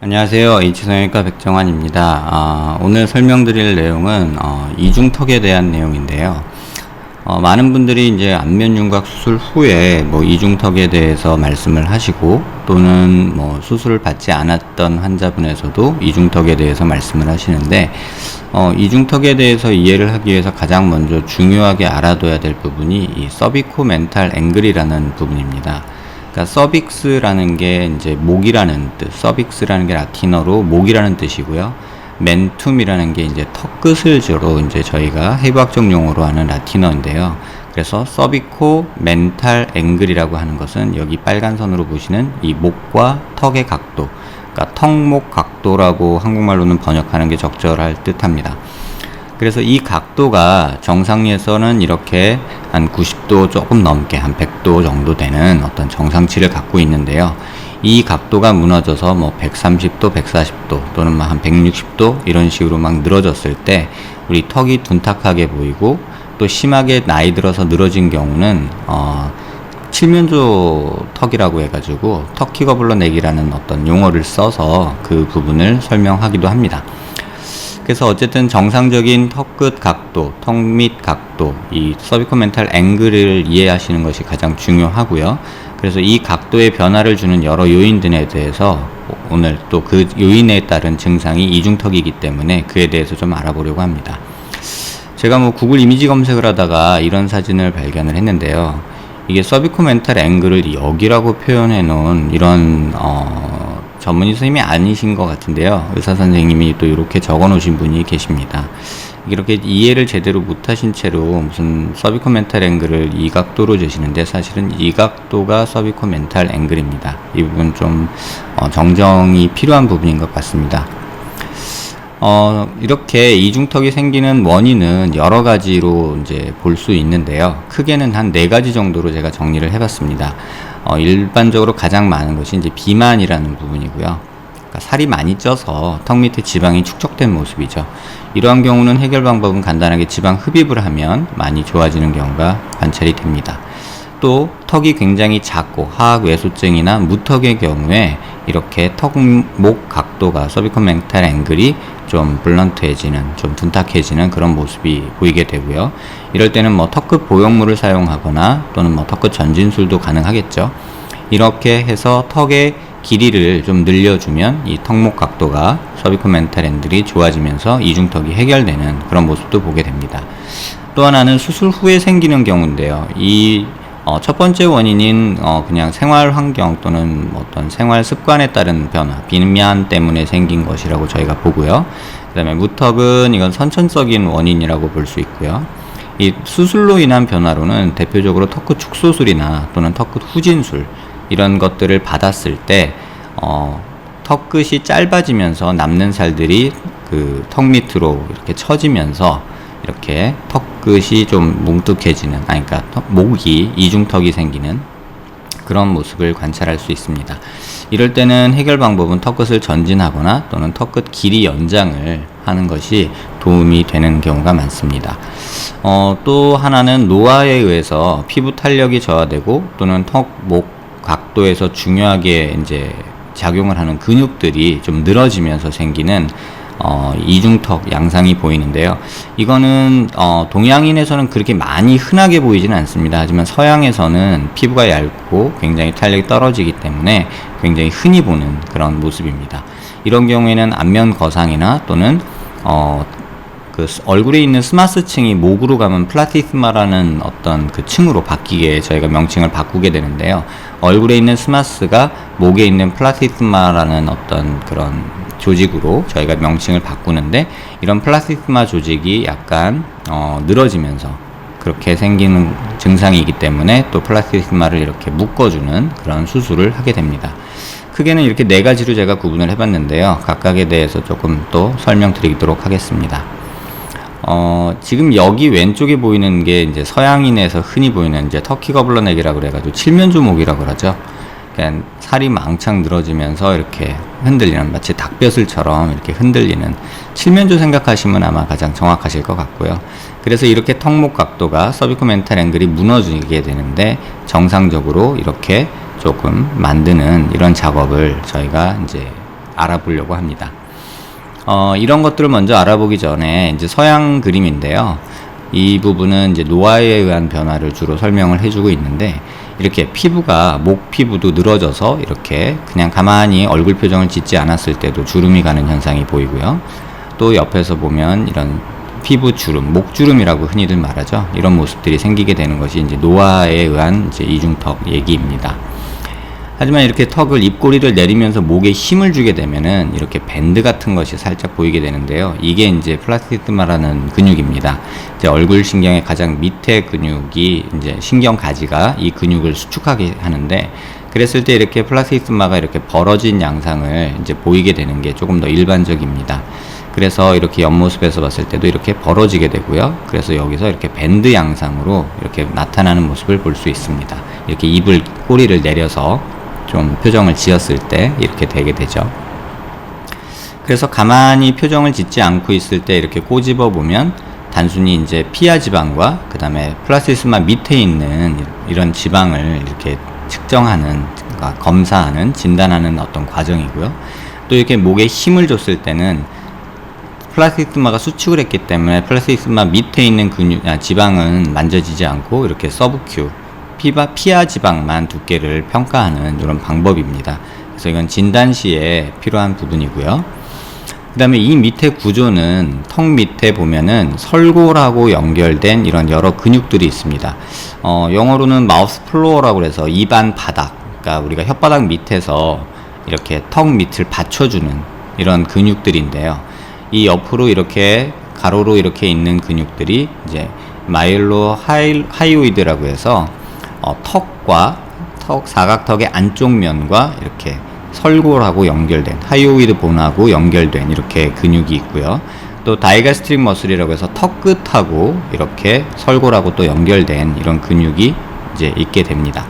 안녕하세요. H성형외과 백정환입니다. 오늘 설명드릴 내용은 이중턱에 대한 내용인데요. 많은 분들이 이제 안면윤곽 수술 후에 이중턱에 대해서 말씀을 하시고, 또는 수술을 받지 않았던 환자분에서도 이중턱에 대해서 말씀을 하시는데, 이중턱에 대해서 이해를 하기 위해서 가장 먼저 중요하게 알아둬야 될 부분이 이 서비코멘탈 앵글이라는 부분입니다. 그러니까 서빅스라는 게 이제 목이라는 뜻, 서빅스라는 게 라틴어로 목이라는 뜻이고요. 멘툼이라는 게 이제 턱 끝을 주로 이제 저희가 해부학적 용어로 하는 라틴어인데요. 그래서 서비코 멘탈 앵글이라고 하는 것은 여기 빨간 선으로 보시는 이 목과 턱의 각도, 그러니까 턱목 각도라고 한국말로는 번역하는 게 적절할 듯합니다. 그래서 이 각도가 정상에서는 이렇게 한 90도 조금 넘게 한 100도 정도 되는 어떤 정상치를 갖고 있는데요. 이 각도가 무너져서 130도, 140도 또는 한 160도 이런 식으로 막 늘어졌을 때 우리 턱이 둔탁하게 보이고, 또 심하게 나이 들어서 늘어진 경우는 칠면조 턱이라고 해가지고 터키거블러넥이라는 어떤 용어를 써서 그 부분을 설명하기도 합니다. 그래서 어쨌든 정상적인 턱끝 각도, 턱 밑 각도, 이 서비코멘탈 앵글을 이해하시는 것이 가장 중요하고요. 그래서 이 각도의 변화를 주는 여러 요인들에 대해서 오늘 또 그 요인에 따른 증상이 이중턱이기 때문에 그에 대해서 좀 알아보려고 합니다. 제가 구글 이미지 검색을 하다가 이런 사진을 발견을 했는데요. 이게 서비코멘탈 앵글을 여기라고 표현해 놓은 이런 전문의 선생님이 아니신 것 같은데요. 의사 선생님이 또 이렇게 적어 놓으신 분이 계십니다. 이렇게 이해를 제대로 못하신 채로 무슨 서비코멘탈 앵글을 이 각도로 재시는데, 사실은 이 각도가 서비코멘탈 앵글입니다. 이 부분 좀 정정이 필요한 부분인 것 같습니다. 이렇게 이중턱이 생기는 원인은 여러 가지로 이제 볼 수 있는데요. 크게는 한 4가지 정도로 제가 정리를 해봤습니다. 일반적으로 가장 많은 것이 이제 비만이라는 부분이고요. 그러니까 살이 많이 쪄서 턱 밑에 지방이 축적된 모습이죠. 이러한 경우는 해결 방법은 간단하게 지방 흡입을 하면 많이 좋아지는 경우가 관찰이 됩니다. 또 턱이 굉장히 작고 하악 외소증이나 무턱의 경우에 이렇게 턱목 각도가 서비코멘탈 앵글이 좀 블런트해지는, 좀 둔탁해지는 그런 모습이 보이게 되고요. 이럴 때는 턱끝 보형물을 사용하거나 또는 턱끝 전진술도 가능하겠죠. 이렇게 해서 턱의 길이를 좀 늘려주면 이 턱목 각도가 서비코멘탈 앵글이 좋아지면서 이중턱이 해결되는 그런 모습도 보게 됩니다. 또 하나는 수술 후에 생기는 경우인데요. 이 첫 번째 원인인 그냥 생활 환경 또는 어떤 생활 습관에 따른 변화, 비만 때문에 생긴 것이라고 저희가 보고요. 그 다음에 무턱은 이건 선천적인 원인이라고 볼 수 있고요. 이 수술로 인한 변화로는 대표적으로 턱끝 축소술이나 또는 턱끝 후진술 이런 것들을 받았을 때 턱끝이 짧아지면서 남는 살들이 그 턱 밑으로 이렇게 처지면서 이렇게 턱끝이 좀 뭉툭해지는, 그러니까 목이 이중턱이 생기는 그런 모습을 관찰할 수 있습니다. 이럴 때는 해결 방법은 턱끝을 전진하거나 또는 턱끝 길이 연장을 하는 것이 도움이 되는 경우가 많습니다. 또 하나는 노화에 의해서 피부 탄력이 저하되고 또는 턱 목 각도에서 중요하게 이제 작용을 하는 근육들이 좀 늘어지면서 생기는 이중턱 양상이 보이는데요. 이거는 동양인에서는 그렇게 많이 흔하게 보이지는 않습니다. 하지만 서양에서는 피부가 얇고 굉장히 탄력이 떨어지기 때문에 굉장히 흔히 보는 그런 모습입니다. 이런 경우에는 안면 거상이나 또는 그 얼굴에 있는 스마스층이 목으로 가면 플라티스마라는 어떤 그 층으로 바뀌게 저희가 명칭을 바꾸게 되는데요. 얼굴에 있는 스마스가 목에 있는 플라티스마라는 어떤 그런 조직으로 저희가 명칭을 바꾸는데, 이런 플라티스마 조직이 약간 늘어지면서 그렇게 생기는 증상이기 때문에 또 플라티스마를 이렇게 묶어주는 그런 수술을 하게 됩니다. 크게는 이렇게 4가지로 제가 구분을 해봤는데요. 각각에 대해서 조금 또 설명드리도록 하겠습니다. 지금 여기 왼쪽에 보이는 게 이제 서양인에서 흔히 보이는 이제 터키 거블러넥이라고 그래가지고 칠면조목이라고 그러죠. 그러니까 살이 망창 늘어지면서 이렇게 흔들리는, 마치 닭벼슬처럼 이렇게 흔들리는 칠면조 생각하시면 아마 가장 정확하실 것 같고요. 그래서 이렇게 턱목 각도가 서비코멘탈 앵글이 무너지게 되는데 정상적으로 이렇게 조금 만드는 이런 작업을 저희가 이제 알아보려고 합니다. 이런 것들을 먼저 알아보기 전에 이제 서양 그림인데요. 이 부분은 이제 노화에 의한 변화를 주로 설명을 해주고 있는데, 이렇게 피부가 목 피부도 늘어져서 이렇게 그냥 가만히 얼굴 표정을 짓지 않았을 때도 주름이 가는 현상이 보이고요. 또 옆에서 보면 이런 피부 주름, 목 주름이라고 흔히들 말하죠. 이런 모습들이 생기게 되는 것이 이제 노화에 의한 이제 이중턱 얘기입니다. 하지만 이렇게 턱을 입꼬리를 내리면서 목에 힘을 주게 되면은 이렇게 밴드 같은 것이 살짝 보이게 되는데요. 이게 이제 플라티스마라는 근육입니다. 이제 얼굴 신경의 가장 밑에 근육이 이제 신경 가지가 이 근육을 수축하게 하는데, 그랬을 때 이렇게 플라티스마가 이렇게 벌어진 양상을 이제 보이게 되는 게 조금 더 일반적입니다. 그래서 이렇게 옆모습에서 봤을 때도 이렇게 벌어지게 되고요. 그래서 여기서 이렇게 밴드 양상으로 이렇게 나타나는 모습을 볼 수 있습니다. 이렇게 입을 꼬리를 내려서 좀 표정을 지었을 때 이렇게 되게 되죠. 그래서 가만히 표정을 짓지 않고 있을 때 이렇게 꼬집어 보면 단순히 이제 피하 지방과 그 다음에 플라티스마 밑에 있는 이런 지방을 이렇게 측정하는, 그러니까 검사하는, 진단하는 어떤 과정이고요. 또 이렇게 목에 힘을 줬을 때는 플라티스마가 수축을 했기 때문에 플라티스마 밑에 있는 지방은 만져지지 않고 이렇게 서브큐, 피하 지방만 두께를 평가하는 이런 방법입니다. 그래서 이건 진단 시에 필요한 부분이고요. 그 다음에 이 밑에 구조는 턱 밑에 보면은 설골하고 연결된 이런 여러 근육들이 있습니다. 영어로는 마우스 플로어라고 해서 입안 바닥, 그러니까 우리가 혓바닥 밑에서 이렇게 턱 밑을 받쳐주는 이런 근육들인데요. 이 옆으로 이렇게 가로로 이렇게 있는 근육들이 이제 마일로 하이오이드라고 해서 사각턱의 안쪽 면과 이렇게 설골하고 연결된, 하이오이드 본하고 연결된 이렇게 근육이 있고요. 또 다이가스트릭 머슬이라고 해서 턱 끝하고 이렇게 설골하고 또 연결된 이런 근육이 이제 있게 됩니다.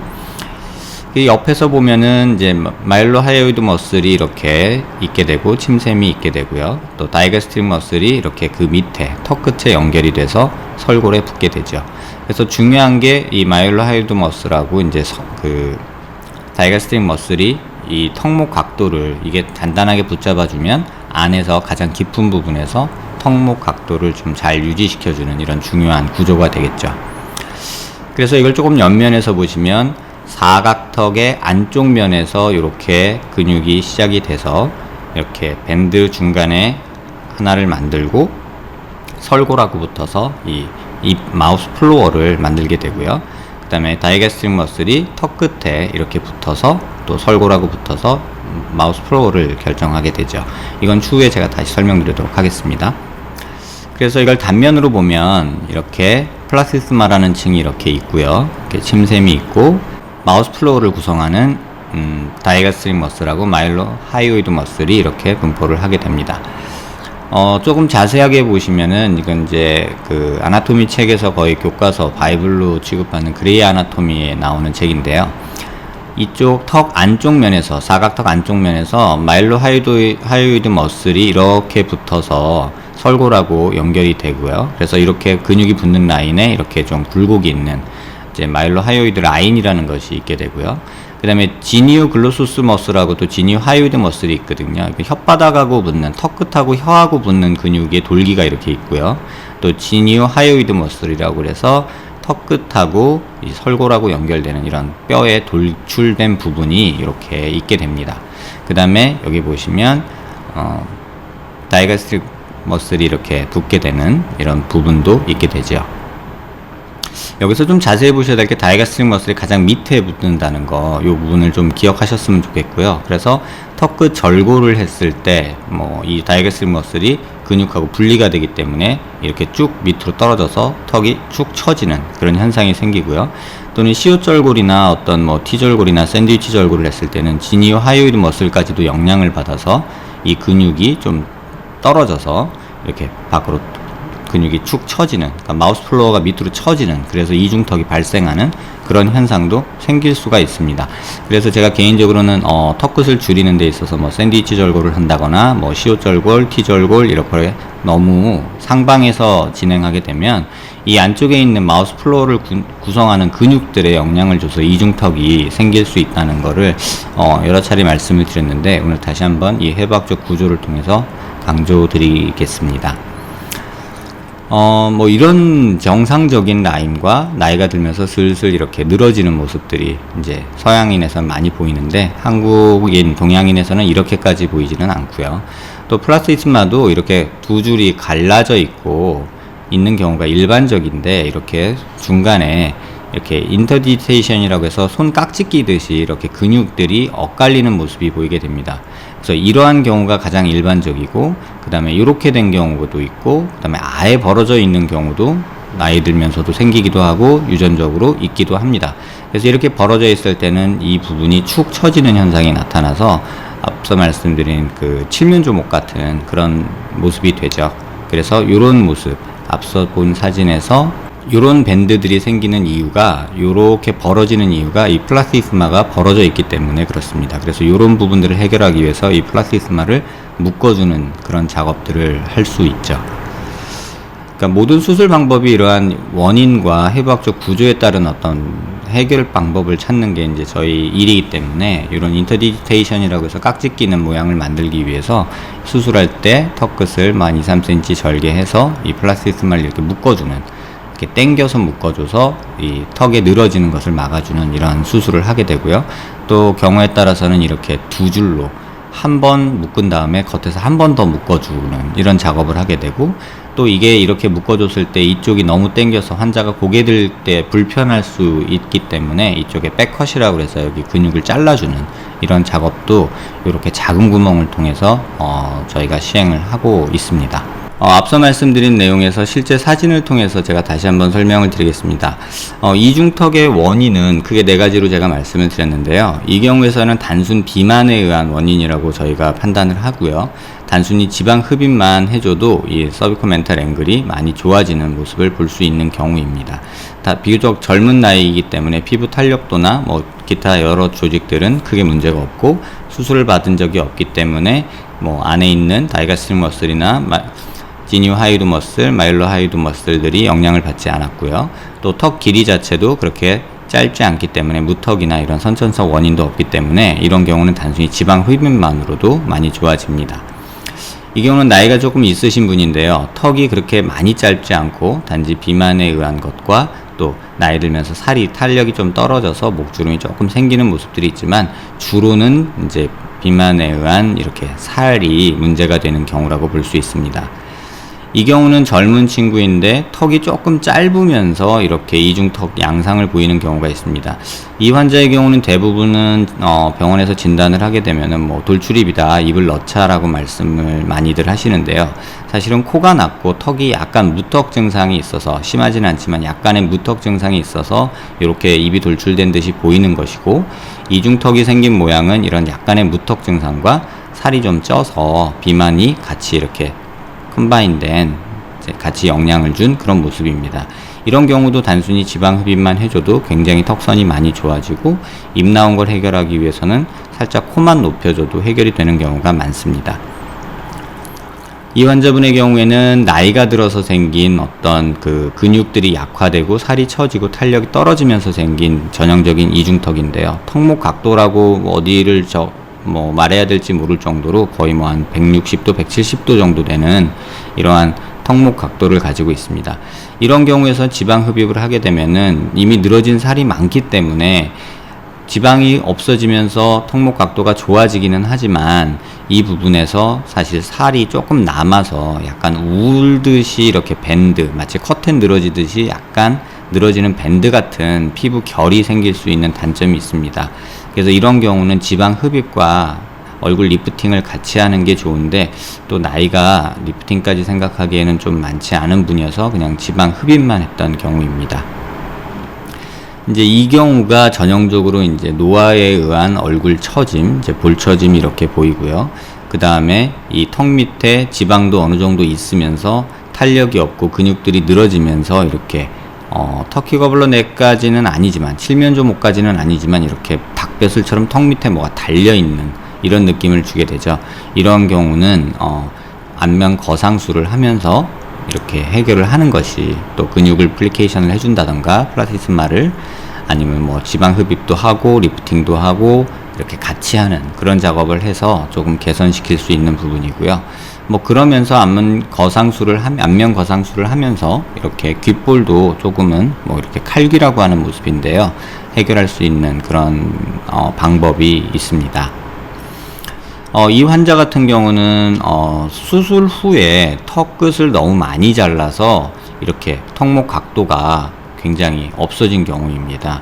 이 옆에서 보면은 이제 마일로 하이오이드 머슬이 이렇게 있게 되고 침샘이 있게 되고요. 또 다이가스트릭 머슬이 이렇게 그 밑에 턱 끝에 연결이 돼서 설골에 붙게 되죠. 그래서 중요한 게 이 마일로 하이오이드 머슬하고 이제 그 다이가스트릭 머슬이 이 턱목 각도를 이게 단단하게 붙잡아주면 안에서 가장 깊은 부분에서 턱목 각도를 좀 잘 유지시켜주는 이런 중요한 구조가 되겠죠. 그래서 이걸 조금 옆면에서 보시면 사각턱의 안쪽 면에서 이렇게 근육이 시작이 돼서 이렇게 밴드 중간에 하나를 만들고 설골하고 붙어서 이 마우스 플로어를 만들게 되고요. 그 다음에 다이가스트릭 머슬이 턱 끝에 이렇게 붙어서 또 설골하고 붙어서 마우스 플로어를 결정하게 되죠. 이건 추후에 제가 다시 설명드리도록 하겠습니다. 그래서 이걸 단면으로 보면 이렇게 플라티스마라는 층이 이렇게 있고요. 이렇게 침샘이 있고 마우스 플로어를 구성하는 다이가스트릭 머슬하고 마일로 하이오이드 머슬이 이렇게 분포를 하게 됩니다. 조금 자세하게 보시면은 이건 이제 그 아나토미 책에서 거의 교과서 바이블로 취급하는 그레이 아나토미에 나오는 책인데요. 이쪽 턱 안쪽 면에서, 사각턱 안쪽 면에서 마일로 하이오이드 머슬이 이렇게 붙어서 설골하고 연결이 되고요. 그래서 이렇게 근육이 붙는 라인에 이렇게 좀 굴곡이 있는 이제 마일로 하이오이드 라인이라는 것이 있게 되고요. 그 다음에 지니오 글로소스 머슬하고 또 지니오 하이오이드 머슬이 있거든요. 혓바닥하고 붙는, 턱 끝하고 혀하고 붙는 근육의 돌기가 이렇게 있고요. 또 지니오 하이오이드 머슬이라고 그래서 턱 끝하고 이 설골하고 연결되는 이런 뼈에 돌출된 부분이 이렇게 있게 됩니다. 그 다음에 여기 보시면 다이가스트릭 머슬이 이렇게 붙게 되는 이런 부분도 있게 되죠. 여기서 좀 자세히 보셔야 될 게 다이가스트릭 머슬이 가장 밑에 붙는다는 거, 이 부분을 좀 기억하셨으면 좋겠고요. 그래서 턱 끝 절골을 했을 때 이 다이가스트릭 머슬이 근육하고 분리가 되기 때문에 이렇게 쭉 밑으로 떨어져서 턱이 축 처지는 그런 현상이 생기고요. 또는 시옷절골이나 어떤 T절골이나 샌드위치 절골을 했을 때는 지니오 하이오이드 머슬까지도 영향을 받아서 이 근육이 좀 떨어져서 이렇게 밖으로 근육이 축 처지는, 그러니까 마우스 플로어가 밑으로 처지는, 그래서 이중턱이 발생하는 그런 현상도 생길 수가 있습니다. 그래서 제가 개인적으로는 턱 끝을 줄이는 데 있어서 뭐 샌드위치 절골을 한다거나 뭐 시옷 절골, T 절골 이렇게 너무 상방에서 진행하게 되면 이 안쪽에 있는 마우스 플로어를 구성하는 근육들에 영향을 줘서 이중턱이 생길 수 있다는 거를 여러 차례 말씀을 드렸는데, 오늘 다시 한번 이 해부학적 구조를 통해서 강조드리겠습니다. 뭐 이런 정상적인 라인과 나이가 들면서 슬슬 이렇게 늘어지는 모습들이 이제 서양인에서는 많이 보이는데, 한국인, 동양인에서는 이렇게까지 보이지는 않고요. 또 플라스티스마도 이렇게 두 줄이 갈라져 있는 경우가 일반적인데, 이렇게 중간에 이렇게 인터디테이션이라고 해서 손 깍지 끼듯이 이렇게 근육들이 엇갈리는 모습이 보이게 됩니다. 그래서 이러한 경우가 가장 일반적이고, 그 다음에 이렇게 된 경우도 있고, 그 다음에 아예 벌어져 있는 경우도 나이 들면서도 생기기도 하고 유전적으로 있기도 합니다. 그래서 이렇게 벌어져 있을 때는 이 부분이 축 처지는 현상이 나타나서 앞서 말씀드린 그 칠면조목 같은 그런 모습이 되죠. 그래서 이런 모습, 앞서 본 사진에서 요런 밴드들이 생기는 이유가, 요렇게 벌어지는 이유가 이 플라스티스마가 벌어져 있기 때문에 그렇습니다. 그래서 요런 부분들을 해결하기 위해서 이 플라스티스마를 묶어주는 그런 작업들을 할 수 있죠. 그러니까 모든 수술 방법이 이러한 원인과 해부학적 구조에 따른 어떤 해결 방법을 찾는 게 이제 저희 일이기 때문에, 이런 인터디테이션이라고 해서 깍지 끼는 모양을 만들기 위해서 수술할 때 턱끝을 한 2-3cm 절개해서 이 플라스티스마를 이렇게 묶어주는, 이렇게 당겨서 묶어줘서 이 턱에 늘어지는 것을 막아주는 이러한 수술을 하게 되고요. 또 경우에 따라서는 이렇게 두 줄로 한 번 묶은 다음에 겉에서 한 번 더 묶어주는 이런 작업을 하게 되고, 또 이게 이렇게 묶어줬을 때 이쪽이 너무 당겨서 환자가 고개 들 때 불편할 수 있기 때문에 이쪽에 백컷이라고 해서 여기 근육을 잘라주는 이런 작업도 이렇게 작은 구멍을 통해서 저희가 시행을 하고 있습니다. 앞서 말씀드린 내용에서 실제 사진을 통해서 제가 다시 한번 설명을 드리겠습니다. 이중턱의 원인은 크게 네 가지로 제가 말씀을 드렸는데요. 이 경우에서는 단순 비만에 의한 원인이라고 저희가 판단을 하고요. 단순히 지방 흡입만 해줘도 이 서비코멘탈 앵글이 많이 좋아지는 모습을 볼 수 있는 경우입니다. 비교적 젊은 나이이기 때문에 피부 탄력도나 뭐 기타 여러 조직들은 크게 문제가 없고, 수술을 받은 적이 없기 때문에 뭐 안에 있는 다이가스틱 머슬이나 지니오 하이드 머슬, 마일로 하이드 머슬들이 영향을 받지 않았고요. 또 턱 길이 자체도 그렇게 짧지 않기 때문에 무턱이나 이런 선천성 원인도 없기 때문에 이런 경우는 단순히 지방 흡입만으로도 많이 좋아집니다. 이 경우는 나이가 조금 있으신 분인데요. 턱이 그렇게 많이 짧지 않고 단지 비만에 의한 것과 또 나이 들면서 살이 탄력이 좀 떨어져서 목주름이 조금 생기는 모습들이 있지만, 주로는 이제 비만에 의한 이렇게 살이 문제가 되는 경우라고 볼 수 있습니다. 이 경우는 젊은 친구인데 턱이 조금 짧으면서 이렇게 이중턱 양상을 보이는 경우가 있습니다. 이 환자의 경우는 대부분은 병원에서 진단을 하게 되면은 뭐 돌출입이다, 입을 넣자라고 말씀을 많이들 하시는데요. 사실은 코가 낮고 턱이 약간 무턱 증상이 있어서, 심하지는 않지만 약간의 무턱 증상이 있어서 이렇게 입이 돌출된 듯이 보이는 것이고, 이중턱이 생긴 모양은 이런 약간의 무턱 증상과 살이 좀 쪄서 비만이 같이 이렇게 컴바인된, 같이 영향을 준 그런 모습입니다. 이런 경우도 단순히 지방 흡입만 해줘도 굉장히 턱선이 많이 좋아지고, 입 나온 걸 해결하기 위해서는 살짝 코만 높여줘도 해결이 되는 경우가 많습니다. 이 환자분의 경우에는 나이가 들어서 생긴 어떤 그 근육들이 약화되고 살이 처지고 탄력이 떨어지면서 생긴 전형적인 이중턱인데요. 턱목 각도라고 어디를 말해야 될지 모를 정도로 거의 뭐 한 160도, 170도 정도 되는 이러한 턱목 각도를 가지고 있습니다. 이런 경우에서 지방 흡입을 하게 되면은 이미 늘어진 살이 많기 때문에 지방이 없어지면서 턱목 각도가 좋아지기는 하지만, 이 부분에서 사실 살이 조금 남아서 약간 울듯이 이렇게 밴드, 마치 커튼 늘어지듯이 약간 늘어지는 밴드 같은 피부 결이 생길 수 있는 단점이 있습니다. 그래서 이런 경우는 지방 흡입과 얼굴 리프팅을 같이 하는 게 좋은데, 또 나이가 리프팅까지 생각하기에는 좀 많지 않은 분이어서 그냥 지방 흡입만 했던 경우입니다. 이제 이 경우가 전형적으로 이제 노화에 의한 얼굴 처짐, 이제 볼처짐이 이렇게 보이고요. 그 다음에 이 턱 밑에 지방도 어느 정도 있으면서 탄력이 없고 근육들이 늘어지면서 이렇게 터키 거블러 넥까지는 아니지만 칠면조목까지는 아니지만 이렇게 닭벼슬처럼 턱 밑에 뭐가 달려있는 이런 느낌을 주게 되죠. 이런 경우는 안면 거상술을 하면서 이렇게 해결을 하는 것이, 또 근육을 플리케이션을 해준다던가 플라티스마를, 아니면 뭐 지방 흡입도 하고 리프팅도 하고 이렇게 같이 하는 그런 작업을 해서 조금 개선시킬 수 있는 부분이고요. 뭐 그러면서 안면 거상술을 하면서 이렇게 귓볼도 조금은 뭐 이렇게 칼귀라고 하는 모습인데요, 해결할 수 있는 그런 방법이 있습니다. 이 환자 같은 경우는 수술 후에 턱 끝을 너무 많이 잘라서 이렇게 턱목 각도가 굉장히 없어진 경우입니다.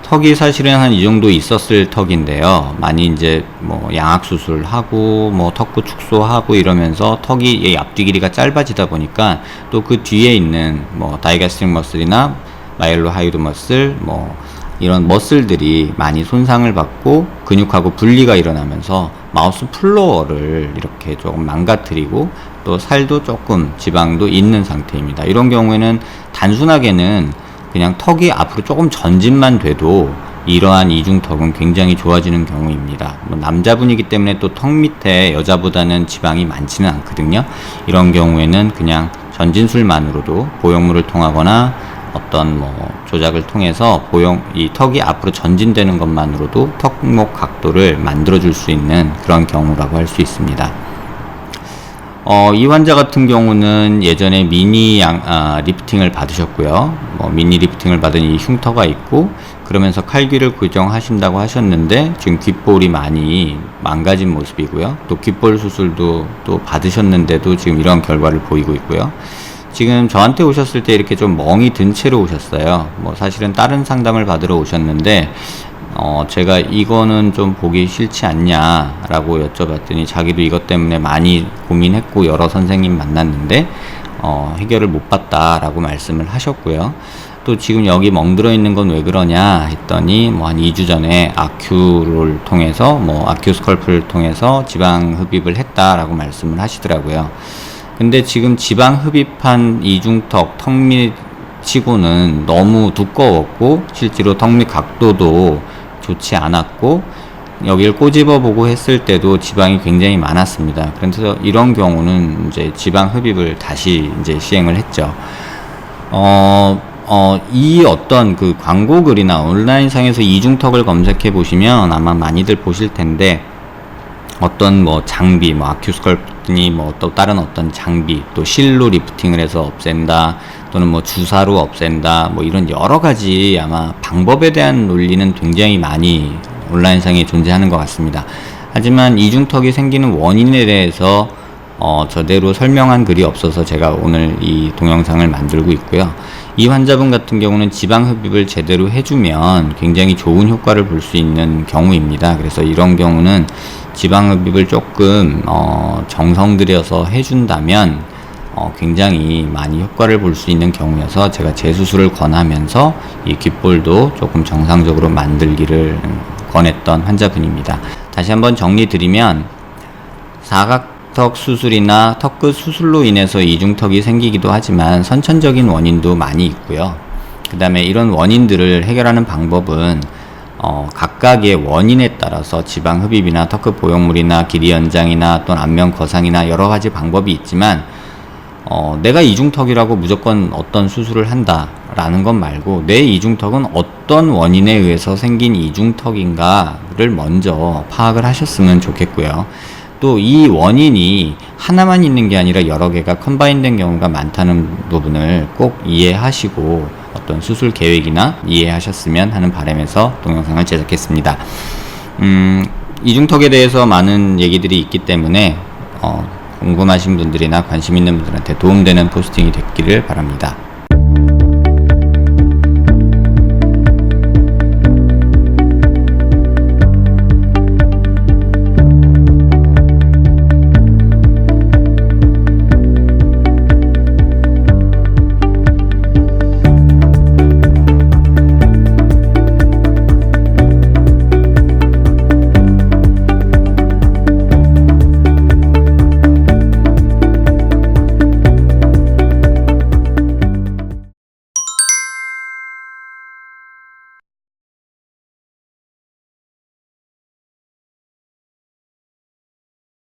턱이 사실은 한 이 정도 있었을 턱인데요, 많이 이제 뭐 양악 수술하고 뭐 턱구 축소하고 이러면서 턱이 앞뒤 길이가 짧아지다 보니까 또 그 뒤에 있는 뭐 다이가스트릭 머슬이나 마일로 하이드 머슬, 뭐 이런 머슬들이 많이 손상을 받고 근육하고 분리가 일어나면서 마우스 플로어를 이렇게 조금 망가뜨리고 또 살도 조금 지방도 있는 상태입니다. 이런 경우에는 단순하게는 그냥 턱이 앞으로 조금 전진만 돼도 이러한 이중턱은 굉장히 좋아지는 경우입니다. 뭐 남자분이기 때문에 또 턱 밑에 여자보다는 지방이 많지는 않거든요. 이런 경우에는 그냥 전진술만으로도 보형물을 통하거나 어떤 뭐 조작을 통해서 이 턱이 앞으로 전진되는 것만으로도 턱목 각도를 만들어 줄 수 있는 그런 경우라고 할 수 있습니다. 이 환자 같은 경우는 예전에 미니 리프팅을 받으셨고요. 미니 리프팅을 받은 이 흉터가 있고, 그러면서 칼귀를 교정하신다고 하셨는데 지금 귓볼이 많이 망가진 모습이고요. 또 귓볼 수술도 또 받으셨는데도 지금 이런 결과를 보이고 있고요. 지금 저한테 오셨을 때 이렇게 좀 멍이 든 채로 오셨어요. 사실은 다른 상담을 받으러 오셨는데 제가 이거는 좀 보기 싫지 않냐 라고 여쭤봤더니 자기도 이것 때문에 많이 고민했고 여러 선생님 만났는데 해결을 못 봤다 라고 말씀을 하셨고요. 또 지금 여기 멍들어 있는 건 왜 그러냐 했더니 한 2주 전에 아큐를 통해서 아큐 스컬프를 통해서 지방 흡입을 했다라고 말씀을 하시더라고요. 근데 지금 지방 흡입한 이중턱 턱 밑 치고는 너무 두꺼웠고 실제로 턱 밑 각도도 좋지 않았고 여기를 꼬집어 보고 했을 때도 지방이 굉장히 많았습니다. 그래서 이런 경우는 이제 지방 흡입을 다시 이제 시행을 했죠. 이 어떤 그 광고 글이나 온라인상에서 이중턱을 검색해 보시면 아마 많이들 보실 텐데, 어떤 장비, 아큐스컬프니 또 다른 어떤 장비, 또 실로 리프팅을 해서 없앤다, 또는 주사로 없앤다, 이런 여러 가지 아마 방법에 대한 논리는 굉장히 많이 온라인상에 존재하는 것 같습니다. 하지만 이중턱이 생기는 원인에 대해서 저대로 설명한 글이 없어서 제가 오늘 이 동영상을 만들고 있고요. 이 환자분 같은 경우는 지방 흡입을 제대로 해주면 굉장히 좋은 효과를 볼 수 있는 경우입니다. 그래서 이런 경우는 지방 흡입을 조금 정성 들여서 해준다면 굉장히 많이 효과를 볼 수 있는 경우여서 제가 재수술을 권하면서 이 귓볼도 조금 정상적으로 만들기를 권했던 환자분입니다. 다시 한번 정리드리면, 사각턱 수술이나 턱끝 수술로 인해서 이중턱이 생기기도 하지만 선천적인 원인도 많이 있고요. 그 다음에 이런 원인들을 해결하는 방법은 각각의 원인에 따라서 지방 흡입이나 턱끝 보형물이나 길이 연장이나 또는 안면 거상이나 여러 가지 방법이 있지만, 내가 이중턱이라고 무조건 어떤 수술을 한다라는 것 말고 내 이중턱은 어떤 원인에 의해서 생긴 이중턱인가를 먼저 파악을 하셨으면 좋겠고요. 또 이 원인이 하나만 있는 게 아니라 여러 개가 컴바인된 경우가 많다는 부분을 꼭 이해하시고 어떤 수술 계획이나 이해하셨으면 하는 바람에서 동영상을 제작했습니다. 이중턱에 대해서 많은 얘기들이 있기 때문에 궁금하신 분들이나 관심 있는 분들한테 도움되는 포스팅이 됐기를 바랍니다.